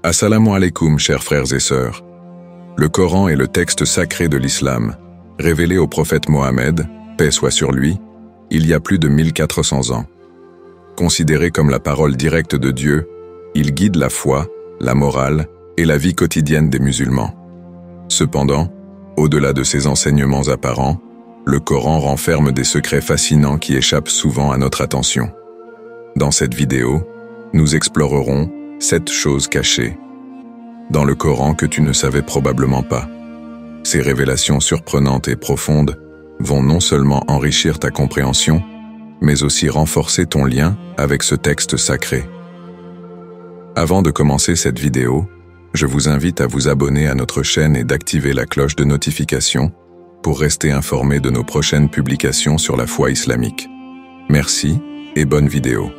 Assalamu alaikum, chers frères et sœurs. Le Coran est le texte sacré de l'islam, révélé au prophète Mohammed, paix soit sur lui, il y a plus de 1400 ans. Considéré comme la parole directe de Dieu, il guide la foi, la morale et la vie quotidienne des musulmans. Cependant, au-delà de ses enseignements apparents, le Coran renferme des secrets fascinants qui échappent souvent à notre attention. Dans cette vidéo, nous explorerons 7 choses cachées dans le Coran que tu ne savais probablement pas. Ces révélations surprenantes et profondes vont non seulement enrichir ta compréhension, mais aussi renforcer ton lien avec ce texte sacré. Avant de commencer cette vidéo, je vous invite à vous abonner à notre chaîne et d'activer la cloche de notification pour rester informé de nos prochaines publications sur la foi islamique. Merci et bonne vidéo.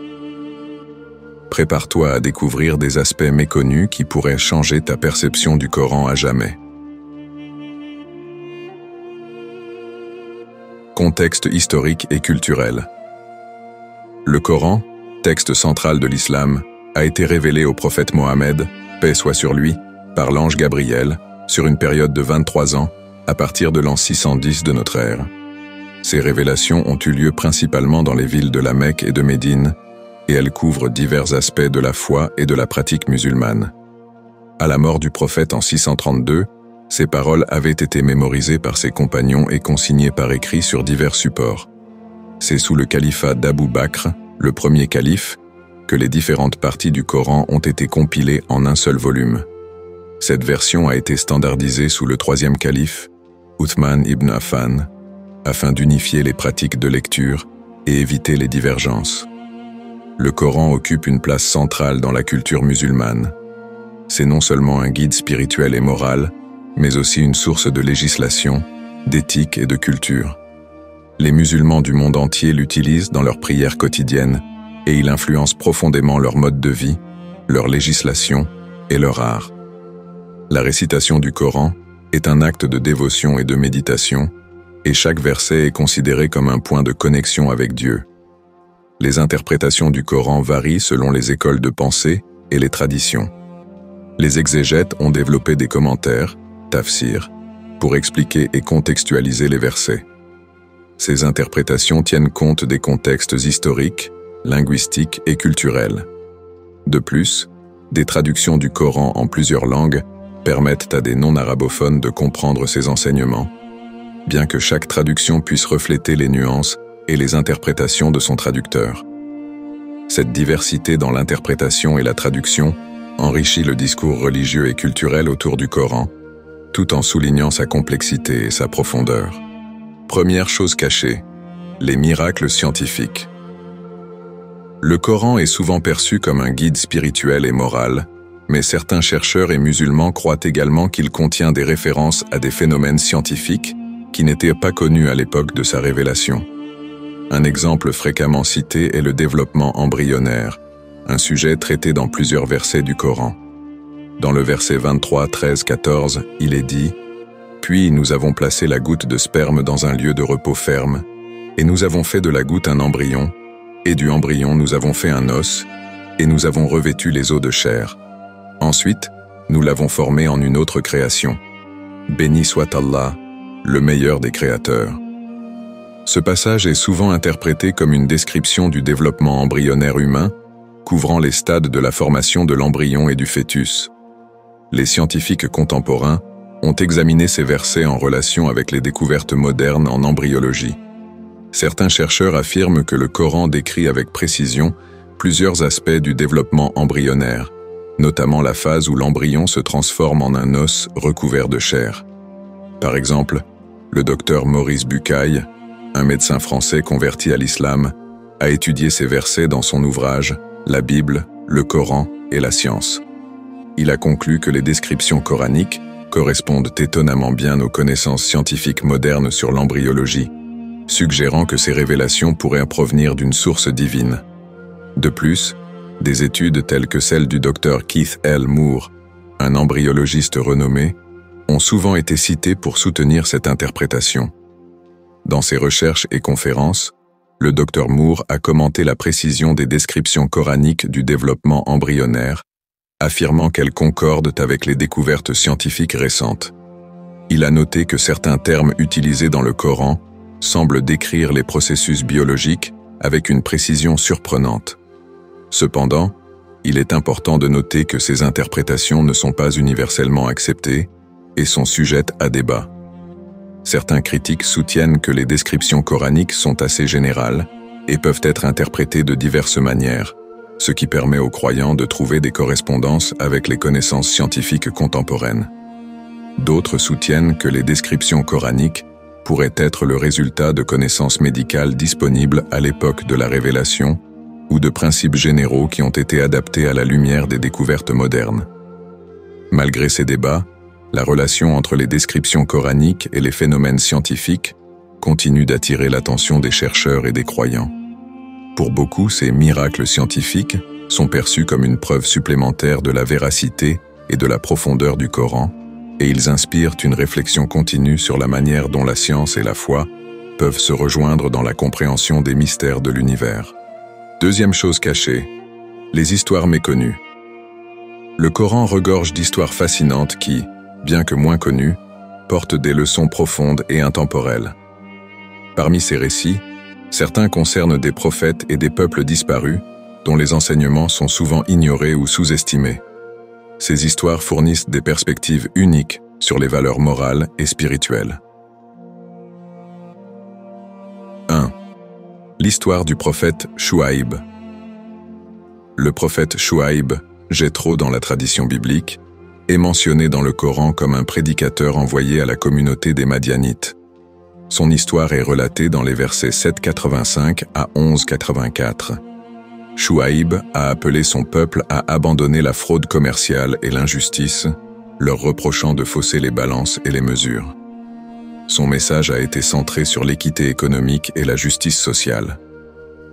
Prépare-toi à découvrir des aspects méconnus qui pourraient changer ta perception du Coran à jamais. Contexte historique et culturel. Le Coran, texte central de l'islam, a été révélé au prophète Mohammed, paix soit sur lui, par l'ange Gabriel, sur une période de 23 ans, à partir de l'an 610 de notre ère. Ces révélations ont eu lieu principalement dans les villes de la Mecque et de Médine, et elles couvrent divers aspects de la foi et de la pratique musulmane. À la mort du prophète en 632, ces paroles avaient été mémorisées par ses compagnons et consignées par écrit sur divers supports. C'est sous le califat d'Abou Bakr, le premier calife, que les différentes parties du Coran ont été compilées en un seul volume. Cette version a été standardisée sous le troisième calife, Uthman ibn Affan, afin d'unifier les pratiques de lecture et éviter les divergences. Le Coran occupe une place centrale dans la culture musulmane. C'est non seulement un guide spirituel et moral, mais aussi une source de législation, d'éthique et de culture. Les musulmans du monde entier l'utilisent dans leurs prières quotidiennes et il influence profondément leur mode de vie, leur législation et leur art. La récitation du Coran est un acte de dévotion et de méditation, et chaque verset est considéré comme un point de connexion avec Dieu. Les interprétations du Coran varient selon les écoles de pensée et les traditions. Les exégètes ont développé des commentaires, tafsir, pour expliquer et contextualiser les versets. Ces interprétations tiennent compte des contextes historiques, linguistiques et culturels. De plus, des traductions du Coran en plusieurs langues permettent à des non-arabophones de comprendre ces enseignements, bien que chaque traduction puisse refléter les nuances et les interprétations de son traducteur. Cette diversité dans l'interprétation et la traduction enrichit le discours religieux et culturel autour du Coran, tout en soulignant sa complexité et sa profondeur. Première chose cachée, les miracles scientifiques. Le Coran est souvent perçu comme un guide spirituel et moral, mais certains chercheurs et musulmans croient également qu'il contient des références à des phénomènes scientifiques qui n'étaient pas connus à l'époque de sa révélation. Un exemple fréquemment cité est le développement embryonnaire, un sujet traité dans plusieurs versets du Coran. Dans le verset 23, 13, 14, il est dit « Puis nous avons placé la goutte de sperme dans un lieu de repos ferme, et nous avons fait de la goutte un embryon, et du embryon nous avons fait un os, et nous avons revêtu les os de chair. Ensuite, nous l'avons formé en une autre création. Béni soit Allah, le meilleur des créateurs. » Ce passage est souvent interprété comme une description du développement embryonnaire humain, couvrant les stades de la formation de l'embryon et du fœtus. Les scientifiques contemporains ont examiné ces versets en relation avec les découvertes modernes en embryologie. Certains chercheurs affirment que le Coran décrit avec précision plusieurs aspects du développement embryonnaire, notamment la phase où l'embryon se transforme en un os recouvert de chair. Par exemple, le docteur Maurice Bucaille, un médecin français converti à l'islam, a étudié ces versets dans son ouvrage « La Bible, le Coran et la science ». Il a conclu que les descriptions coraniques correspondent étonnamment bien aux connaissances scientifiques modernes sur l'embryologie, suggérant que ces révélations pourraient provenir d'une source divine. De plus, des études telles que celle du docteur Keith L. Moore, un embryologiste renommé, ont souvent été citées pour soutenir cette interprétation. Dans ses recherches et conférences, le docteur Moore a commenté la précision des descriptions coraniques du développement embryonnaire affirmant qu'elles concordent avec les découvertes scientifiques récentes. Il a noté que certains termes utilisés dans le Coran semblent décrire les processus biologiques avec une précision surprenante. Cependant, il est important de noter que ces interprétations ne sont pas universellement acceptées et sont sujettes à débat. Certains critiques soutiennent que les descriptions coraniques sont assez générales et peuvent être interprétées de diverses manières, ce qui permet aux croyants de trouver des correspondances avec les connaissances scientifiques contemporaines. D'autres soutiennent que les descriptions coraniques pourraient être le résultat de connaissances médicales disponibles à l'époque de la révélation ou de principes généraux qui ont été adaptés à la lumière des découvertes modernes. Malgré ces débats, la relation entre les descriptions coraniques et les phénomènes scientifiques continue d'attirer l'attention des chercheurs et des croyants. Pour beaucoup, ces miracles scientifiques sont perçus comme une preuve supplémentaire de la véracité et de la profondeur du Coran, et ils inspirent une réflexion continue sur la manière dont la science et la foi peuvent se rejoindre dans la compréhension des mystères de l'univers. Deuxième chose cachée, les histoires méconnues. Le Coran regorge d'histoires fascinantes qui, bien que moins connues, portent des leçons profondes et intemporelles. Parmi ces récits, certains concernent des prophètes et des peuples disparus, dont les enseignements sont souvent ignorés ou sous-estimés. Ces histoires fournissent des perspectives uniques sur les valeurs morales et spirituelles. 1. L'histoire du prophète Chouaïb. Le prophète Chouaïb, Jéthro dans la tradition biblique, est mentionné dans le Coran comme un prédicateur envoyé à la communauté des Madianites. Son histoire est relatée dans les versets 7,85 à 11,84. Chouaïb a appelé son peuple à abandonner la fraude commerciale et l'injustice, leur reprochant de fausser les balances et les mesures. Son message a été centré sur l'équité économique et la justice sociale.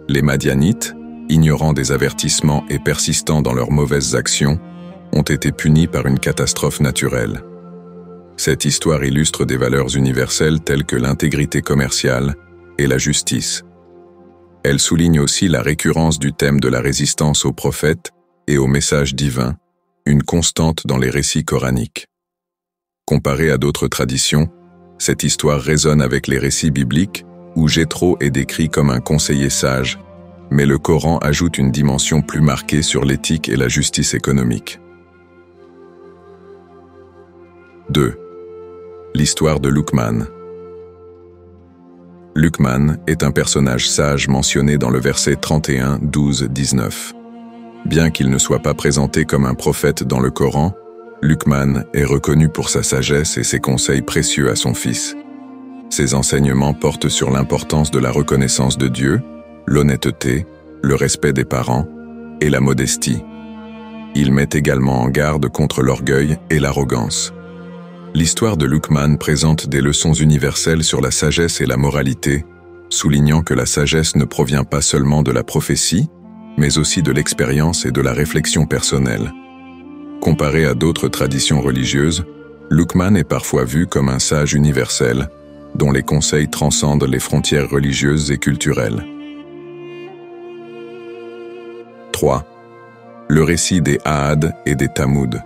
Les Madianites, ignorant des avertissements et persistant dans leurs mauvaises actions, ont été punis par une catastrophe naturelle. Cette histoire illustre des valeurs universelles telles que l'intégrité commerciale et la justice. Elle souligne aussi la récurrence du thème de la résistance aux prophètes et aux messages divins, une constante dans les récits coraniques. Comparée à d'autres traditions, cette histoire résonne avec les récits bibliques où Jéthro est décrit comme un conseiller sage, mais le Coran ajoute une dimension plus marquée sur l'éthique et la justice économique. 2. L'histoire de Luqman. Luqman est un personnage sage mentionné dans le verset 31, 12, 19. Bien qu'il ne soit pas présenté comme un prophète dans le Coran, Luqman est reconnu pour sa sagesse et ses conseils précieux à son fils. Ses enseignements portent sur l'importance de la reconnaissance de Dieu, l'honnêteté, le respect des parents et la modestie. Il met également en garde contre l'orgueil et l'arrogance. L'histoire de Luqman présente des leçons universelles sur la sagesse et la moralité, soulignant que la sagesse ne provient pas seulement de la prophétie, mais aussi de l'expérience et de la réflexion personnelle. Comparé à d'autres traditions religieuses, Luqman est parfois vu comme un sage universel, dont les conseils transcendent les frontières religieuses et culturelles. 3. Le récit des Aad et des Tamoud.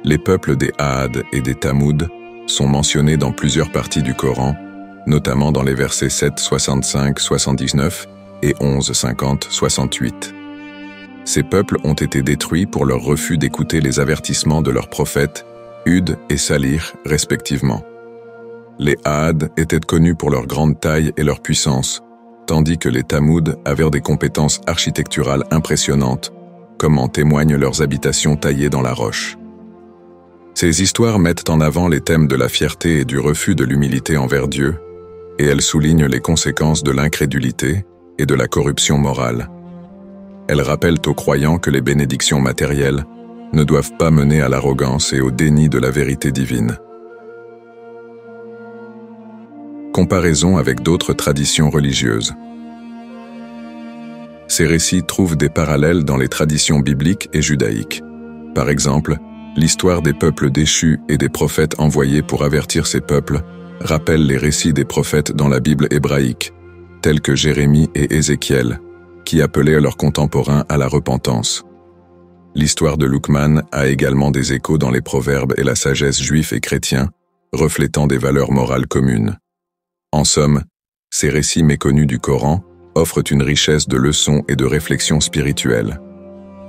Les peuples des Aad et des Tamoud sont mentionnés dans plusieurs parties du Coran, notamment dans les versets 7, 65, 79 et 11, 50, 68. Ces peuples ont été détruits pour leur refus d'écouter les avertissements de leurs prophètes, Hud et Salih, respectivement. Les Aad étaient connus pour leur grande taille et leur puissance, tandis que les Tamoud avaient des compétences architecturales impressionnantes, comme en témoignent leurs habitations taillées dans la roche. Ces histoires mettent en avant les thèmes de la fierté et du refus de l'humilité envers Dieu, et elles soulignent les conséquences de l'incrédulité et de la corruption morale. Elles rappellent aux croyants que les bénédictions matérielles ne doivent pas mener à l'arrogance et au déni de la vérité divine. Comparaison avec d'autres traditions religieuses. Ces récits trouvent des parallèles dans les traditions bibliques et judaïques. Par exemple, l'histoire des peuples déchus et des prophètes envoyés pour avertir ces peuples rappelle les récits des prophètes dans la Bible hébraïque, tels que Jérémie et Ézéchiel, qui appelaient leurs contemporains à la repentance. L'histoire de Luqman a également des échos dans les proverbes et la sagesse juifs et chrétiens, reflétant des valeurs morales communes. En somme, ces récits méconnus du Coran offrent une richesse de leçons et de réflexions spirituelles.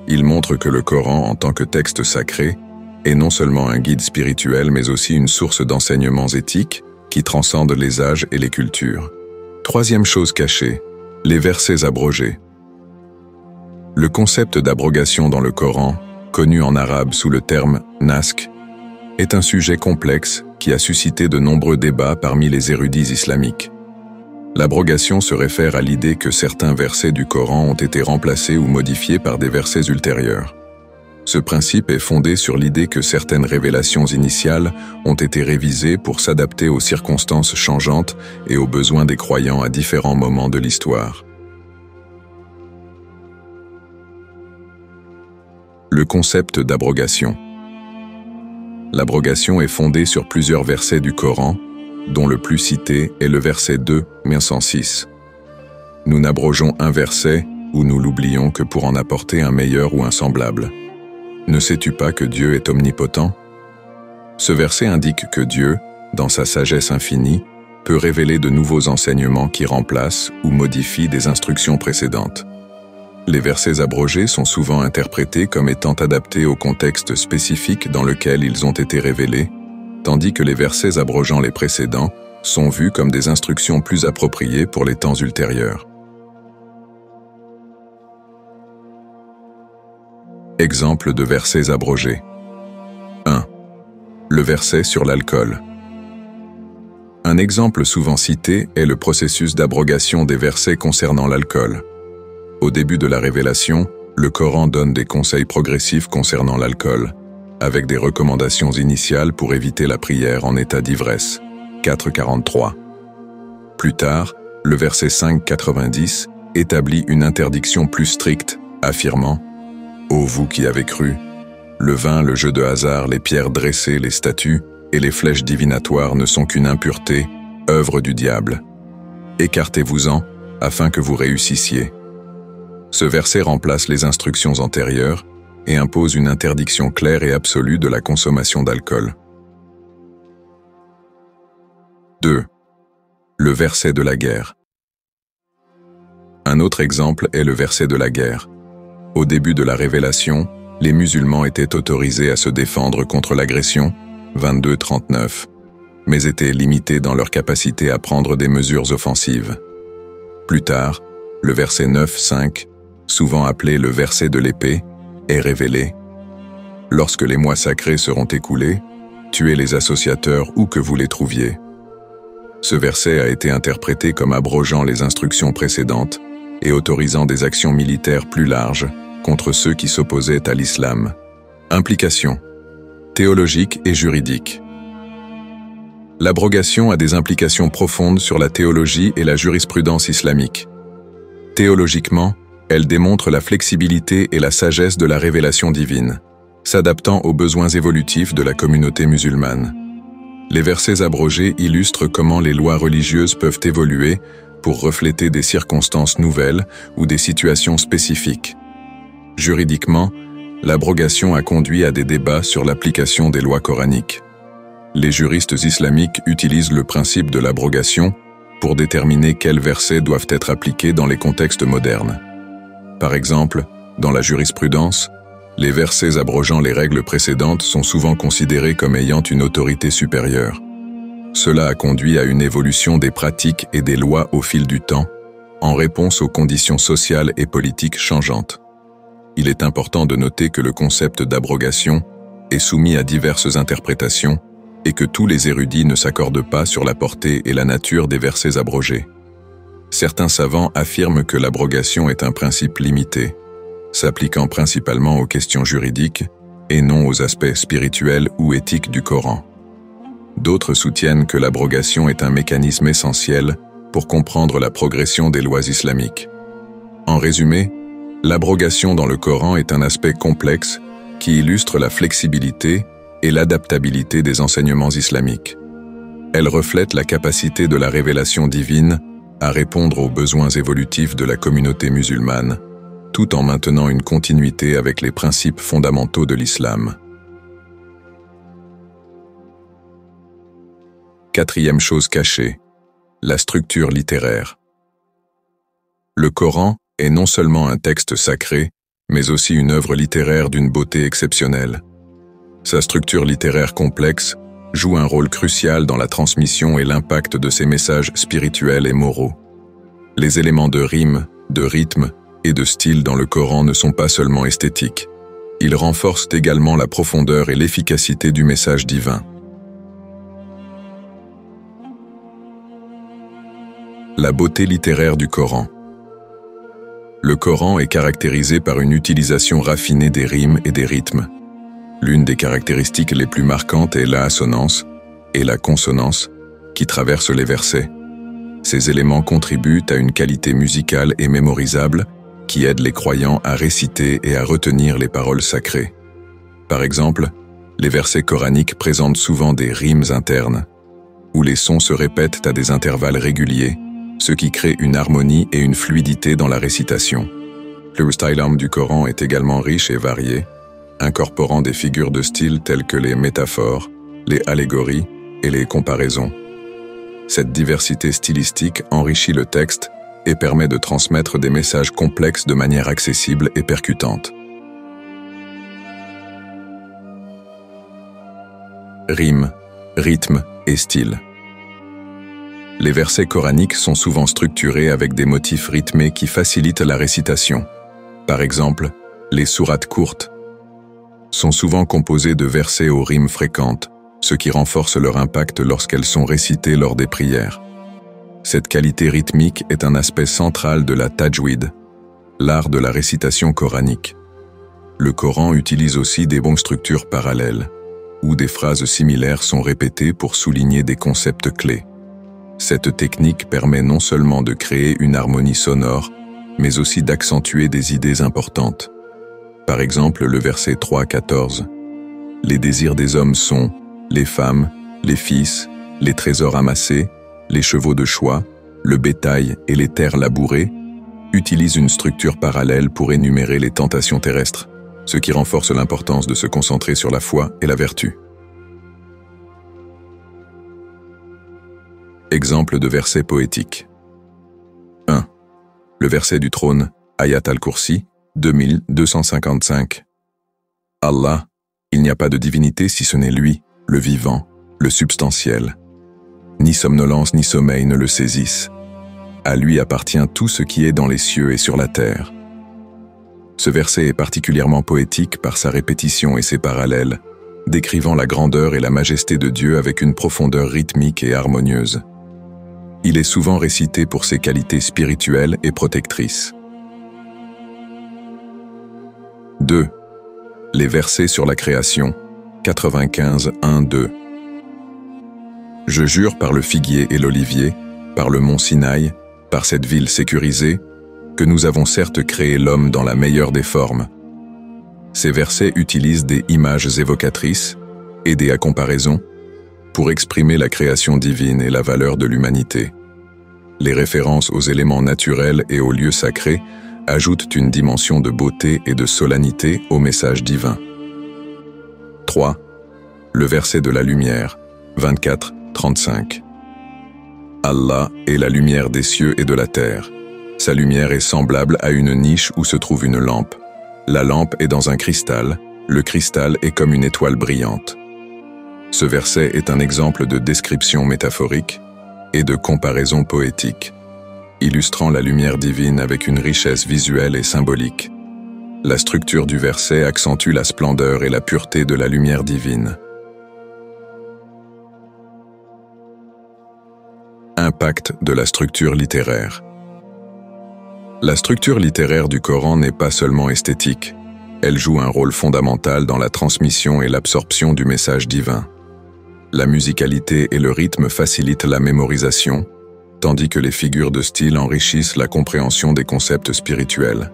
Ils montrent que le Coran, en tant que texte sacré, est non seulement un guide spirituel mais aussi une source d'enseignements éthiques qui transcendent les âges et les cultures. Troisième chose cachée, les versets abrogés. Le concept d'abrogation dans le Coran, connu en arabe sous le terme « naskh », est un sujet complexe qui a suscité de nombreux débats parmi les érudits islamiques. L'abrogation se réfère à l'idée que certains versets du Coran ont été remplacés ou modifiés par des versets ultérieurs. Ce principe est fondé sur l'idée que certaines révélations initiales ont été révisées pour s'adapter aux circonstances changeantes et aux besoins des croyants à différents moments de l'histoire. Le concept d'abrogation. L'abrogation est fondée sur plusieurs versets du Coran, dont le plus cité est le verset 2, 106. Nous n'abrogeons un verset ou nous l'oublions que pour en apporter un meilleur ou un semblable. Ne sais-tu pas que Dieu est omnipotent? Ce verset indique que Dieu, dans sa sagesse infinie, peut révéler de nouveaux enseignements qui remplacent ou modifient des instructions précédentes. Les versets abrogés sont souvent interprétés comme étant adaptés au contexte spécifique dans lequel ils ont été révélés, tandis que les versets abrogeant les précédents sont vus comme des instructions plus appropriées pour les temps ultérieurs. Exemple de versets abrogés. 1. Le verset sur l'alcool. Un exemple souvent cité est le processus d'abrogation des versets concernant l'alcool. Au début de la révélation, le Coran donne des conseils progressifs concernant l'alcool, avec des recommandations initiales pour éviter la prière en état d'ivresse. 4.43. Plus tard, le verset 5.90 établit une interdiction plus stricte, affirmant « Ô vous qui avez cru, le vin, le jeu de hasard, les pierres dressées, les statues et les flèches divinatoires ne sont qu'une impureté, œuvre du diable. Écartez-vous-en, afin que vous réussissiez. » Ce verset remplace les instructions antérieures et impose une interdiction claire et absolue de la consommation d'alcool. 2. Le verset de la guerre. Un autre exemple est le verset de la guerre. Au début de la révélation, les musulmans étaient autorisés à se défendre contre l'agression, 22-39, mais étaient limités dans leur capacité à prendre des mesures offensives. Plus tard, le verset 9-5, souvent appelé le verset de l'épée, est révélé. Lorsque les mois sacrés seront écoulés, tuez les associateurs où que vous les trouviez. Ce verset a été interprété comme abrogeant les instructions précédentes et autorisant des actions militaires plus larges contre ceux qui s'opposaient à l'islam. Implications théologiques et juridiques. L'abrogation a des implications profondes sur la théologie et la jurisprudence islamique. Théologiquement, elle démontre la flexibilité et la sagesse de la révélation divine, s'adaptant aux besoins évolutifs de la communauté musulmane. Les versets abrogés illustrent comment les lois religieuses peuvent évoluer pour refléter des circonstances nouvelles ou des situations spécifiques. Juridiquement, l'abrogation a conduit à des débats sur l'application des lois coraniques. Les juristes islamiques utilisent le principe de l'abrogation pour déterminer quels versets doivent être appliqués dans les contextes modernes. Par exemple, dans la jurisprudence, les versets abrogeant les règles précédentes sont souvent considérés comme ayant une autorité supérieure. Cela a conduit à une évolution des pratiques et des lois au fil du temps, en réponse aux conditions sociales et politiques changeantes. Il est important de noter que le concept d'abrogation est soumis à diverses interprétations et que tous les érudits ne s'accordent pas sur la portée et la nature des versets abrogés. Certains savants affirment que l'abrogation est un principe limité, s'appliquant principalement aux questions juridiques et non aux aspects spirituels ou éthiques du Coran. D'autres soutiennent que l'abrogation est un mécanisme essentiel pour comprendre la progression des lois islamiques. En résumé, l'abrogation dans le Coran est un aspect complexe qui illustre la flexibilité et l'adaptabilité des enseignements islamiques. Elle reflète la capacité de la révélation divine à répondre aux besoins évolutifs de la communauté musulmane, tout en maintenant une continuité avec les principes fondamentaux de l'islam. Quatrième chose cachée, la structure littéraire. Le Coran est non seulement un texte sacré, mais aussi une œuvre littéraire d'une beauté exceptionnelle. Sa structure littéraire complexe joue un rôle crucial dans la transmission et l'impact de ses messages spirituels et moraux. Les éléments de rime, de rythme et de style dans le Coran ne sont pas seulement esthétiques. Ils renforcent également la profondeur et l'efficacité du message divin. La beauté littéraire du Coran. Le Coran est caractérisé par une utilisation raffinée des rimes et des rythmes. L'une des caractéristiques les plus marquantes est l'assonance et la consonance qui traversent les versets. Ces éléments contribuent à une qualité musicale et mémorisable qui aide les croyants à réciter et à retenir les paroles sacrées. Par exemple, les versets coraniques présentent souvent des rimes internes, où les sons se répètent à des intervalles réguliers, ce qui crée une harmonie et une fluidité dans la récitation. Le style du Coran est également riche et varié, incorporant des figures de style telles que les métaphores, les allégories et les comparaisons. Cette diversité stylistique enrichit le texte et permet de transmettre des messages complexes de manière accessible et percutante. Rime, rythme et style. Les versets coraniques sont souvent structurés avec des motifs rythmés qui facilitent la récitation. Par exemple, les sourates courtes sont souvent composées de versets aux rimes fréquentes, ce qui renforce leur impact lorsqu'elles sont récitées lors des prières. Cette qualité rythmique est un aspect central de la tajwid, l'art de la récitation coranique. Le Coran utilise aussi des bonnes structures parallèles, où des phrases similaires sont répétées pour souligner des concepts clés. Cette technique permet non seulement de créer une harmonie sonore, mais aussi d'accentuer des idées importantes. Par exemple, le verset 3-14. Les désirs des hommes sont les femmes, les fils, les trésors amassés, les chevaux de choix, le bétail et les terres labourées, utilisent une structure parallèle pour énumérer les tentations terrestres, ce qui renforce l'importance de se concentrer sur la foi et la vertu. Exemple de verset poétique. 1. Le verset du trône, Ayat al-Kursi, 2255. Allah, il n'y a pas de divinité si ce n'est lui, le vivant, le substantiel. Ni somnolence ni sommeil ne le saisissent. À lui appartient tout ce qui est dans les cieux et sur la terre. Ce verset est particulièrement poétique par sa répétition et ses parallèles, décrivant la grandeur et la majesté de Dieu avec une profondeur rythmique et harmonieuse. Il est souvent récité pour ses qualités spirituelles et protectrices. 2. Les versets sur la création, 95, 1, 2. Je jure par le figuier et l'olivier, par le mont Sinaï, par cette ville sécurisée, que nous avons certes créé l'homme dans la meilleure des formes. Ces versets utilisent des images évocatrices, aidées à comparaison, pour exprimer la création divine et la valeur de l'humanité. Les références aux éléments naturels et aux lieux sacrés ajoutent une dimension de beauté et de solennité au message divin. 3. Le verset de la lumière, 24, 35. Allah est la lumière des cieux et de la terre. Sa lumière est semblable à une niche où se trouve une lampe. La lampe est dans un cristal, le cristal est comme une étoile brillante. Ce verset est un exemple de description métaphorique et de comparaison poétique, illustrant la lumière divine avec une richesse visuelle et symbolique. La structure du verset accentue la splendeur et la pureté de la lumière divine. Impact de la structure littéraire. La structure littéraire du Coran n'est pas seulement esthétique, elle joue un rôle fondamental dans la transmission et l'absorption du message divin. La musicalité et le rythme facilitent la mémorisation, tandis que les figures de style enrichissent la compréhension des concepts spirituels.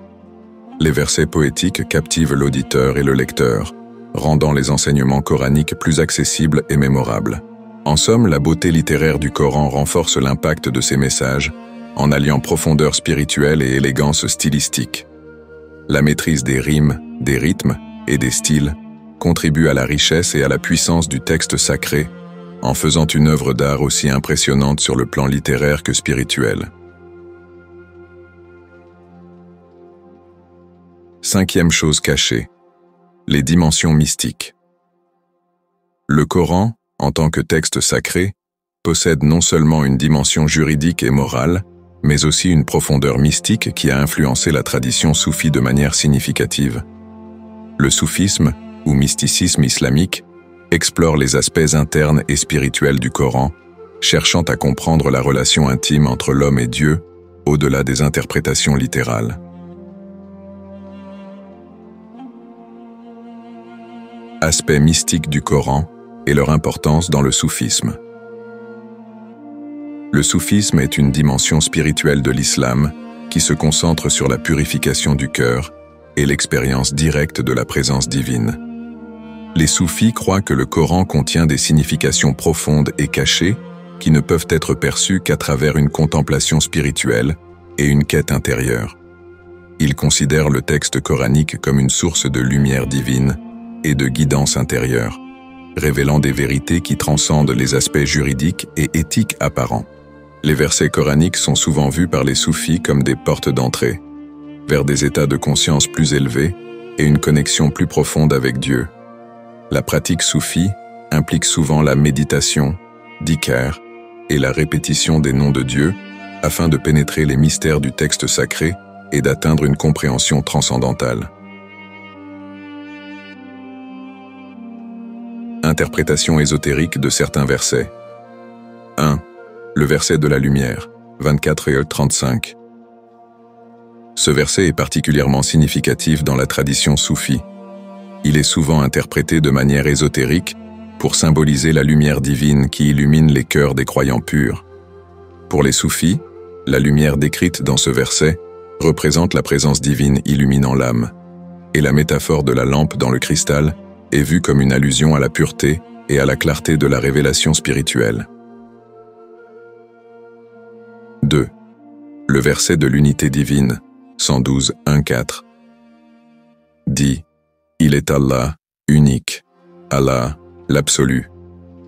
Les versets poétiques captivent l'auditeur et le lecteur, rendant les enseignements coraniques plus accessibles et mémorables. En somme, la beauté littéraire du Coran renforce l'impact de ses messages, en alliant profondeur spirituelle et élégance stylistique. La maîtrise des rimes, des rythmes et des styles contribue à la richesse et à la puissance du texte sacré, en faisant une œuvre d'art aussi impressionnante sur le plan littéraire que spirituel. Cinquième chose cachée, les dimensions mystiques. Le Coran, en tant que texte sacré, possède non seulement une dimension juridique et morale, mais aussi une profondeur mystique qui a influencé la tradition soufie de manière significative. Le soufisme, ou mysticisme islamique, explore les aspects internes et spirituels du Coran, cherchant à comprendre la relation intime entre l'homme et Dieu, au-delà des interprétations littérales. Aspects mystiques du Coran et leur importance dans le soufisme. Le soufisme est une dimension spirituelle de l'islam qui se concentre sur la purification du cœur et l'expérience directe de la présence divine. Les soufis croient que le Coran contient des significations profondes et cachées qui ne peuvent être perçues qu'à travers une contemplation spirituelle et une quête intérieure. Ils considèrent le texte coranique comme une source de lumière divine et de guidance intérieure, révélant des vérités qui transcendent les aspects juridiques et éthiques apparents. Les versets coraniques sont souvent vus par les soufis comme des portes d'entrée vers des états de conscience plus élevés et une connexion plus profonde avec Dieu. La pratique soufie implique souvent la méditation, dhikr, et la répétition des noms de Dieu afin de pénétrer les mystères du texte sacré et d'atteindre une compréhension transcendantale. Interprétation ésotérique de certains versets. 1. Le verset de la lumière, 24-35. Ce verset est particulièrement significatif dans la tradition soufie. Il est souvent interprété de manière ésotérique pour symboliser la lumière divine qui illumine les cœurs des croyants purs. Pour les soufis, la lumière décrite dans ce verset représente la présence divine illuminant l'âme, et la métaphore de la lampe dans le cristal est vue comme une allusion à la pureté et à la clarté de la révélation spirituelle. 2. Le verset de l'unité divine, 112-1-4, dit « Il est Allah, unique, Allah, l'absolu.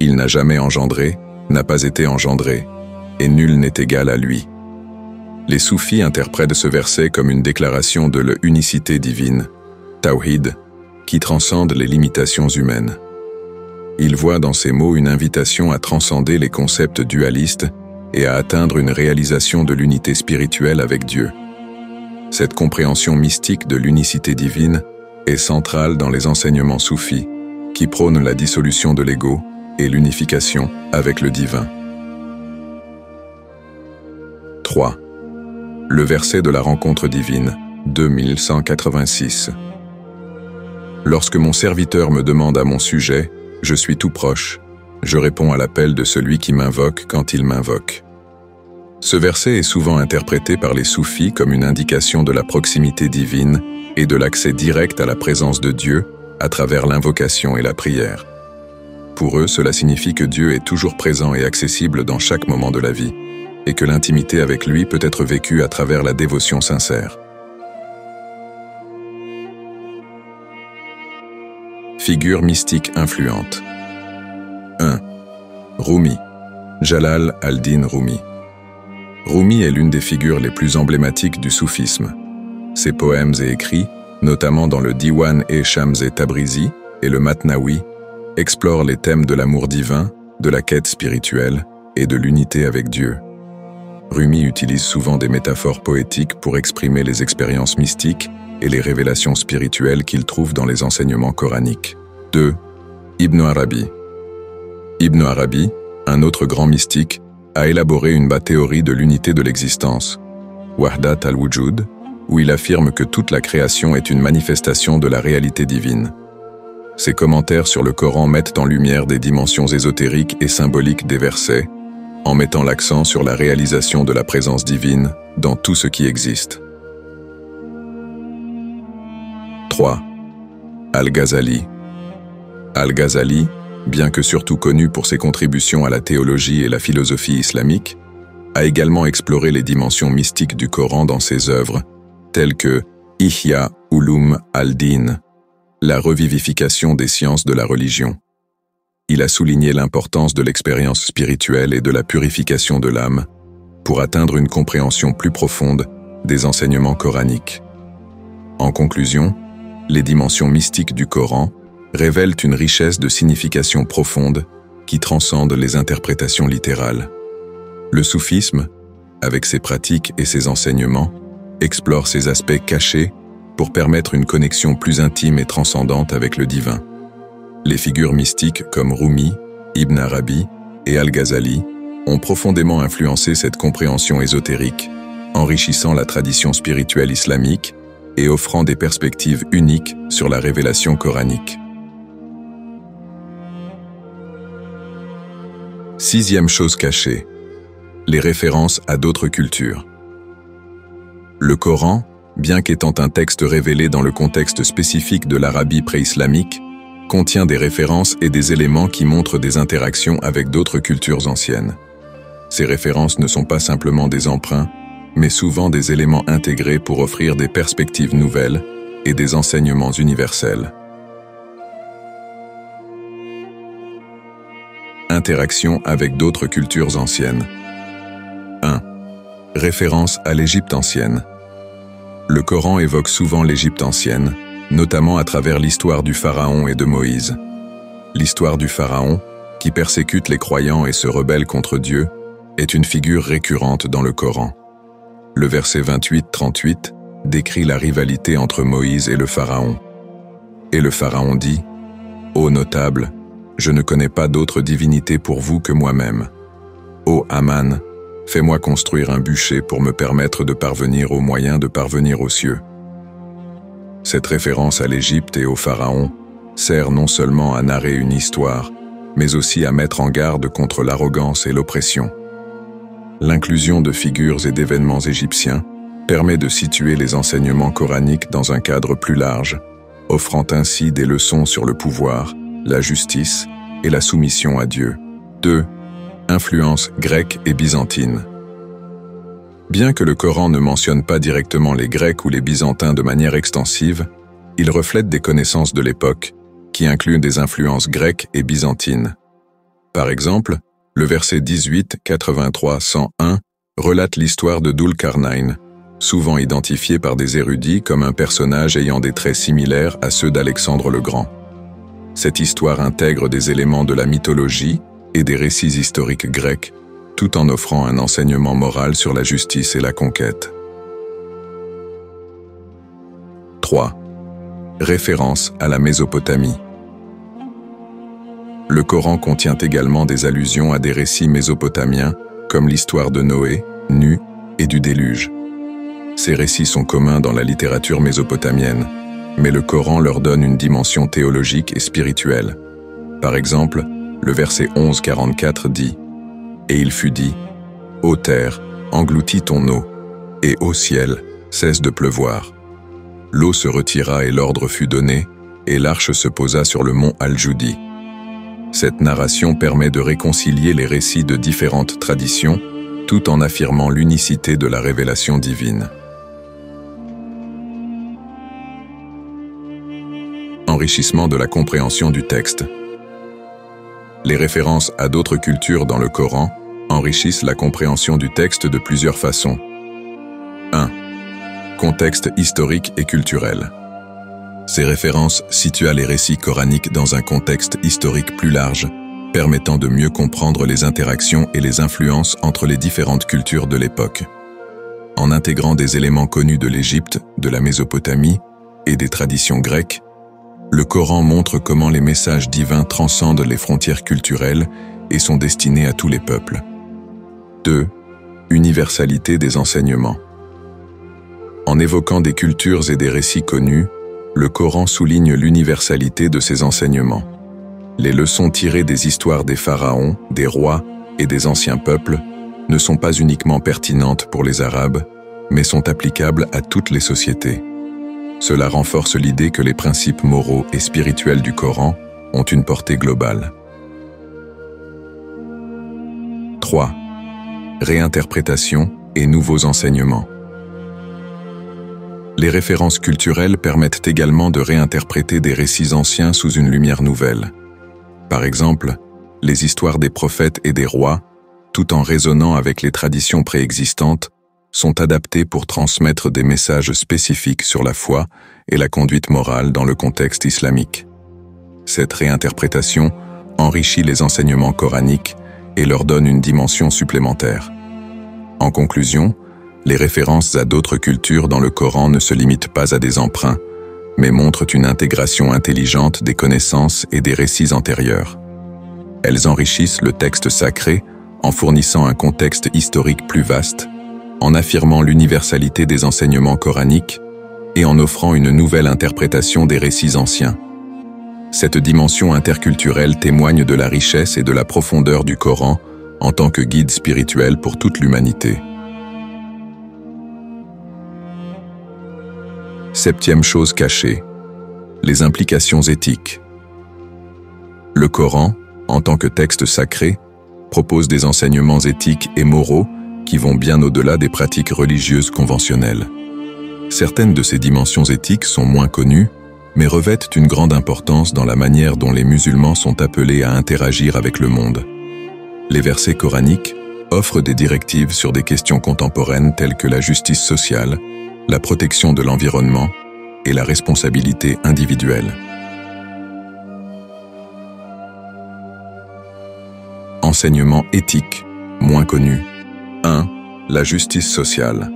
Il n'a jamais engendré, n'a pas été engendré, et nul n'est égal à lui. » Les soufis interprètent ce verset comme une déclaration de l'unicité divine, Tawhid, qui transcende les limitations humaines. Ils voient dans ces mots une invitation à transcender les concepts dualistes et à atteindre une réalisation de l'unité spirituelle avec Dieu. Cette compréhension mystique de l'unicité divine est centrale dans les enseignements soufis, qui prônent la dissolution de l'ego et l'unification avec le divin. 3. Le verset de la rencontre divine, 2186. Lorsque mon serviteur me demande à mon sujet, je suis tout proche, je réponds à l'appel de celui qui m'invoque quand il m'invoque. Ce verset est souvent interprété par les soufis comme une indication de la proximité divine et de l'accès direct à la présence de Dieu à travers l'invocation et la prière. Pour eux, cela signifie que Dieu est toujours présent et accessible dans chaque moment de la vie, et que l'intimité avec lui peut être vécue à travers la dévotion sincère. Figure mystique influente. 1. Rumi, Jalal al-Din Rumi. Rumi est l'une des figures les plus emblématiques du soufisme. Ses poèmes et écrits, notamment dans le Diwan-e-Shams Tabrizi et le Matnawi, explorent les thèmes de l'amour divin, de la quête spirituelle et de l'unité avec Dieu. Rumi utilise souvent des métaphores poétiques pour exprimer les expériences mystiques et les révélations spirituelles qu'il trouve dans les enseignements coraniques. 2. Ibn Arabi. Ibn Arabi, un autre grand mystique, a élaboré une théorie de l'unité de l'existence, Wahdat al-Wujud, où il affirme que toute la création est une manifestation de la réalité divine. Ses commentaires sur le Coran mettent en lumière des dimensions ésotériques et symboliques des versets, en mettant l'accent sur la réalisation de la présence divine dans tout ce qui existe. 3. Al-Ghazali. Al-Ghazali, bien que surtout connu pour ses contributions à la théologie et la philosophie islamique, a également exploré les dimensions mystiques du Coran dans ses œuvres, telles que Ihya Ulum al-Din, la revivification des sciences de la religion. Il a souligné l'importance de l'expérience spirituelle et de la purification de l'âme pour atteindre une compréhension plus profonde des enseignements coraniques. En conclusion, les dimensions mystiques du Coran révèlent une richesse de signification profonde qui transcende les interprétations littérales. Le soufisme, avec ses pratiques et ses enseignements, explore ces aspects cachés pour permettre une connexion plus intime et transcendante avec le divin. Les figures mystiques comme Rumi, Ibn Arabi et Al-Ghazali ont profondément influencé cette compréhension ésotérique, enrichissant la tradition spirituelle islamique et offrant des perspectives uniques sur la révélation coranique. Sixième chose cachée, les références à d'autres cultures. Le Coran, bien qu'étant un texte révélé dans le contexte spécifique de l'Arabie pré-islamique, contient des références et des éléments qui montrent des interactions avec d'autres cultures anciennes. Ces références ne sont pas simplement des emprunts, mais souvent des éléments intégrés pour offrir des perspectives nouvelles et des enseignements universels. Interaction avec d'autres cultures anciennes. 1. Référence à l'Égypte ancienne. Le Coran évoque souvent l'Égypte ancienne, notamment à travers l'histoire du Pharaon et de Moïse. L'histoire du Pharaon, qui persécute les croyants et se rebelle contre Dieu, est une figure récurrente dans le Coran. Le verset 28-38 décrit la rivalité entre Moïse et le Pharaon. Et le Pharaon dit : « Ô notable, je ne connais pas d'autre divinité pour vous que moi-même. Ô Aman, fais-moi construire un bûcher pour me permettre de parvenir au moyen de parvenir aux cieux. » Cette référence à l'Égypte et au Pharaon sert non seulement à narrer une histoire, mais aussi à mettre en garde contre l'arrogance et l'oppression. L'inclusion de figures et d'événements égyptiens permet de situer les enseignements coraniques dans un cadre plus large, offrant ainsi des leçons sur le pouvoir, la justice et la soumission à Dieu. 2. Influence grecque et byzantine. Bien que le Coran ne mentionne pas directement les Grecs ou les Byzantins de manière extensive, il reflète des connaissances de l'époque, qui incluent des influences grecques et byzantines. Par exemple, le verset 18, 83, 101 relate l'histoire de Dhul-Qarnayn, souvent identifié par des érudits comme un personnage ayant des traits similaires à ceux d'Alexandre le Grand. Cette histoire intègre des éléments de la mythologie et des récits historiques grecs, tout en offrant un enseignement moral sur la justice et la conquête. 3. Référence à la Mésopotamie. Le Coran contient également des allusions à des récits mésopotamiens, comme l'histoire de Noé, Nu et du déluge. Ces récits sont communs dans la littérature mésopotamienne, mais le Coran leur donne une dimension théologique et spirituelle. Par exemple, le verset 11-44 dit : « Et il fut dit : Ô terre, engloutis ton eau, et ô ciel, cesse de pleuvoir. L'eau se retira et l'ordre fut donné, et l'arche se posa sur le mont Al-Judi. » Cette narration permet de réconcilier les récits de différentes traditions, tout en affirmant l'unicité de la révélation divine. Enrichissement de la compréhension du texte. Les références à d'autres cultures dans le Coran enrichissent la compréhension du texte de plusieurs façons. 1. Contexte historique et culturel. Ces références situent les récits coraniques dans un contexte historique plus large, permettant de mieux comprendre les interactions et les influences entre les différentes cultures de l'époque. En intégrant des éléments connus de l'Égypte, de la Mésopotamie et des traditions grecques, le Coran montre comment les messages divins transcendent les frontières culturelles et sont destinés à tous les peuples. 2. Universalité des enseignements. En évoquant des cultures et des récits connus, le Coran souligne l'universalité de ses enseignements. Les leçons tirées des histoires des pharaons, des rois et des anciens peuples ne sont pas uniquement pertinentes pour les Arabes, mais sont applicables à toutes les sociétés. Cela renforce l'idée que les principes moraux et spirituels du Coran ont une portée globale. 3. Réinterprétation et nouveaux enseignements. Les références culturelles permettent également de réinterpréter des récits anciens sous une lumière nouvelle. Par exemple, les histoires des prophètes et des rois, tout en résonnant avec les traditions préexistantes, sont adaptées pour transmettre des messages spécifiques sur la foi et la conduite morale dans le contexte islamique. Cette réinterprétation enrichit les enseignements coraniques et leur donne une dimension supplémentaire. En conclusion, les références à d'autres cultures dans le Coran ne se limitent pas à des emprunts, mais montrent une intégration intelligente des connaissances et des récits antérieurs. Elles enrichissent le texte sacré en fournissant un contexte historique plus vaste, en affirmant l'universalité des enseignements coraniques et en offrant une nouvelle interprétation des récits anciens. Cette dimension interculturelle témoigne de la richesse et de la profondeur du Coran en tant que guide spirituel pour toute l'humanité. Septième chose cachée, les implications éthiques. Le Coran, en tant que texte sacré, propose des enseignements éthiques et moraux qui vont bien au-delà des pratiques religieuses conventionnelles. Certaines de ces dimensions éthiques sont moins connues, mais revêtent une grande importance dans la manière dont les musulmans sont appelés à interagir avec le monde. Les versets coraniques offrent des directives sur des questions contemporaines telles que la justice sociale, la protection de l'environnement et la responsabilité individuelle. Enseignement éthique, moins connu. 1. La justice sociale.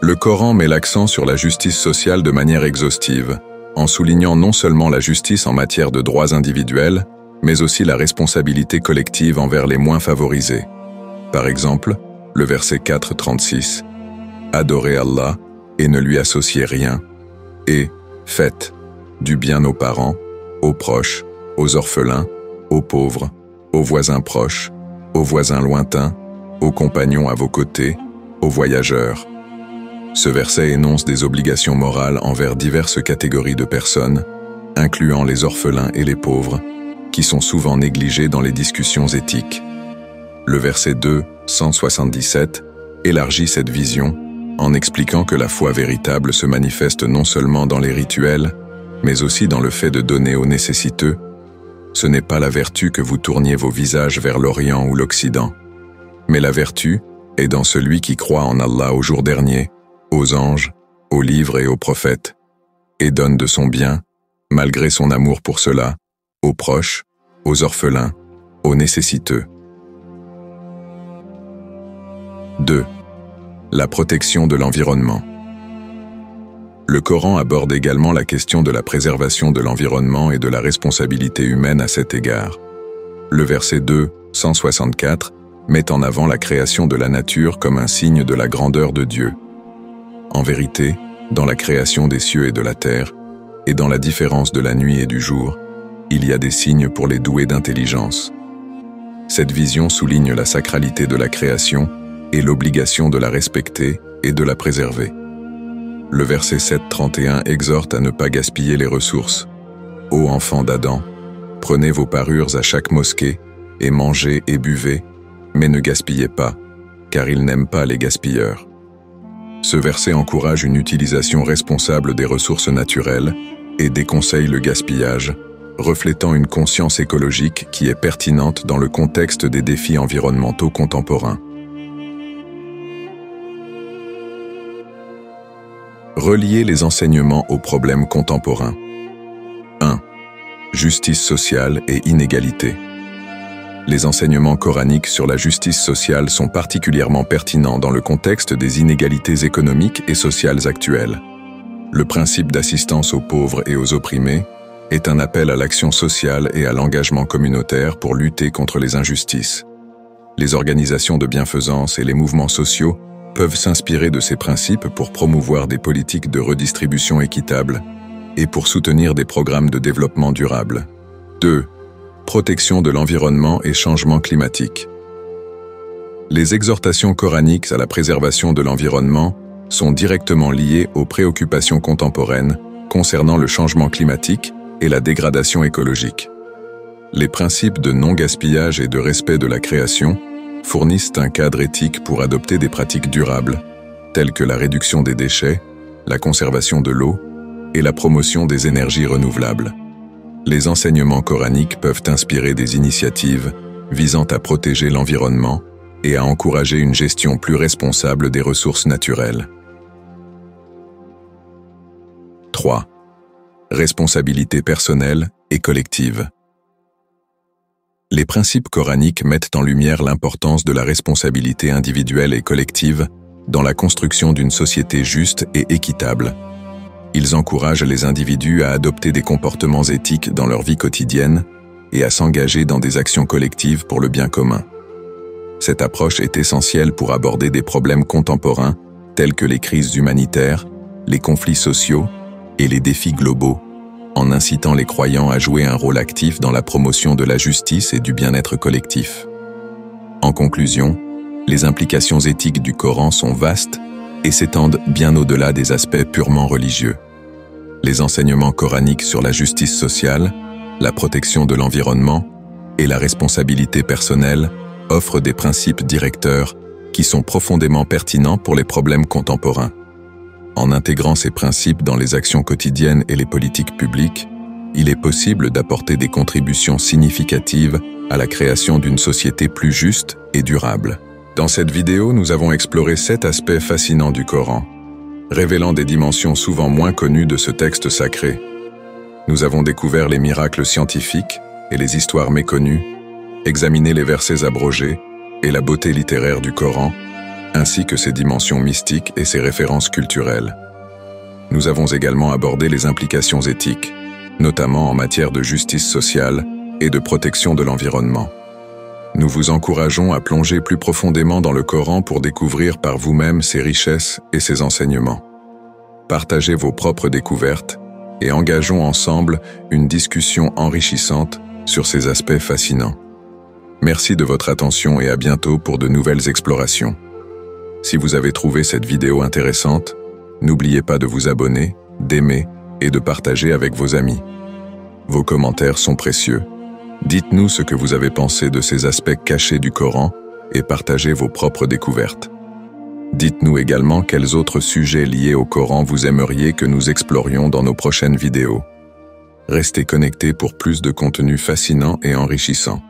Le Coran met l'accent sur la justice sociale de manière exhaustive, en soulignant non seulement la justice en matière de droits individuels, mais aussi la responsabilité collective envers les moins favorisés. Par exemple, le verset 4:36, « Adorez Allah et ne lui associez rien, et faites du bien aux parents, aux proches, aux orphelins, aux pauvres, aux voisins proches, aux voisins lointains, aux compagnons à vos côtés, aux voyageurs. » Ce verset énonce des obligations morales envers diverses catégories de personnes, incluant les orphelins et les pauvres, qui sont souvent négligés dans les discussions éthiques. Le verset 2, 177, élargit cette vision en expliquant que la foi véritable se manifeste non seulement dans les rituels, mais aussi dans le fait de donner aux nécessiteux. Ce n'est pas la vertu que vous tourniez vos visages vers l'Orient ou l'Occident, mais la vertu est dans celui qui croit en Allah au jour dernier, aux anges, aux livres et aux prophètes, et donne de son bien, malgré son amour pour cela, aux proches, aux orphelins, aux nécessiteux. 2. La protection de l'environnement. Le Coran aborde également la question de la préservation de l'environnement et de la responsabilité humaine à cet égard. Le verset 2, 164, met en avant la création de la nature comme un signe de la grandeur de Dieu. En vérité, dans la création des cieux et de la terre, et dans la différence de la nuit et du jour, il y a des signes pour les doués d'intelligence. Cette vision souligne la sacralité de la création et l'obligation de la respecter et de la préserver. Le verset 7:31 exhorte à ne pas gaspiller les ressources. « Ô enfants d'Adam, prenez vos parures à chaque mosquée, et mangez et buvez, mais ne gaspillez pas, car il n'aime pas les gaspilleurs. » Ce verset encourage une utilisation responsable des ressources naturelles et déconseille le gaspillage, reflétant une conscience écologique qui est pertinente dans le contexte des défis environnementaux contemporains. Relier les enseignements aux problèmes contemporains. 1. Justice sociale et inégalité. Les enseignements coraniques sur la justice sociale sont particulièrement pertinents dans le contexte des inégalités économiques et sociales actuelles. Le principe d'assistance aux pauvres et aux opprimés est un appel à l'action sociale et à l'engagement communautaire pour lutter contre les injustices. Les organisations de bienfaisance et les mouvements sociaux peuvent s'inspirer de ces principes pour promouvoir des politiques de redistribution équitable et pour soutenir des programmes de développement durable. 2. Protection de l'environnement et changement climatique. Les exhortations coraniques à la préservation de l'environnement sont directement liées aux préoccupations contemporaines concernant le changement climatique et la dégradation écologique. Les principes de non-gaspillage et de respect de la création fournissent un cadre éthique pour adopter des pratiques durables, telles que la réduction des déchets, la conservation de l'eau et la promotion des énergies renouvelables. Les enseignements coraniques peuvent inspirer des initiatives visant à protéger l'environnement et à encourager une gestion plus responsable des ressources naturelles. 3. Responsabilité personnelle et collective. Les principes coraniques mettent en lumière l'importance de la responsabilité individuelle et collective dans la construction d'une société juste et équitable. Ils encouragent les individus à adopter des comportements éthiques dans leur vie quotidienne et à s'engager dans des actions collectives pour le bien commun. Cette approche est essentielle pour aborder des problèmes contemporains tels que les crises humanitaires, les conflits sociaux et les défis globaux, en incitant les croyants à jouer un rôle actif dans la promotion de la justice et du bien-être collectif. En conclusion, les implications éthiques du Coran sont vastes et s'étendent bien au-delà des aspects purement religieux. Les enseignements coraniques sur la justice sociale, la protection de l'environnement et la responsabilité personnelle offrent des principes directeurs qui sont profondément pertinents pour les problèmes contemporains. En intégrant ces principes dans les actions quotidiennes et les politiques publiques, il est possible d'apporter des contributions significatives à la création d'une société plus juste et durable. Dans cette vidéo, nous avons exploré 7 aspects fascinants du Coran, révélant des dimensions souvent moins connues de ce texte sacré. Nous avons découvert les miracles scientifiques et les histoires méconnues, examiné les versets abrogés et la beauté littéraire du Coran, ainsi que ses dimensions mystiques et ses références culturelles. Nous avons également abordé les implications éthiques, notamment en matière de justice sociale et de protection de l'environnement. Nous vous encourageons à plonger plus profondément dans le Coran pour découvrir par vous-même ses richesses et ses enseignements. Partagez vos propres découvertes et engageons ensemble une discussion enrichissante sur ces aspects fascinants. Merci de votre attention et à bientôt pour de nouvelles explorations. Si vous avez trouvé cette vidéo intéressante, n'oubliez pas de vous abonner, d'aimer et de partager avec vos amis. Vos commentaires sont précieux. Dites-nous ce que vous avez pensé de ces aspects cachés du Coran et partagez vos propres découvertes. Dites-nous également quels autres sujets liés au Coran vous aimeriez que nous explorions dans nos prochaines vidéos. Restez connectés pour plus de contenu fascinant et enrichissant.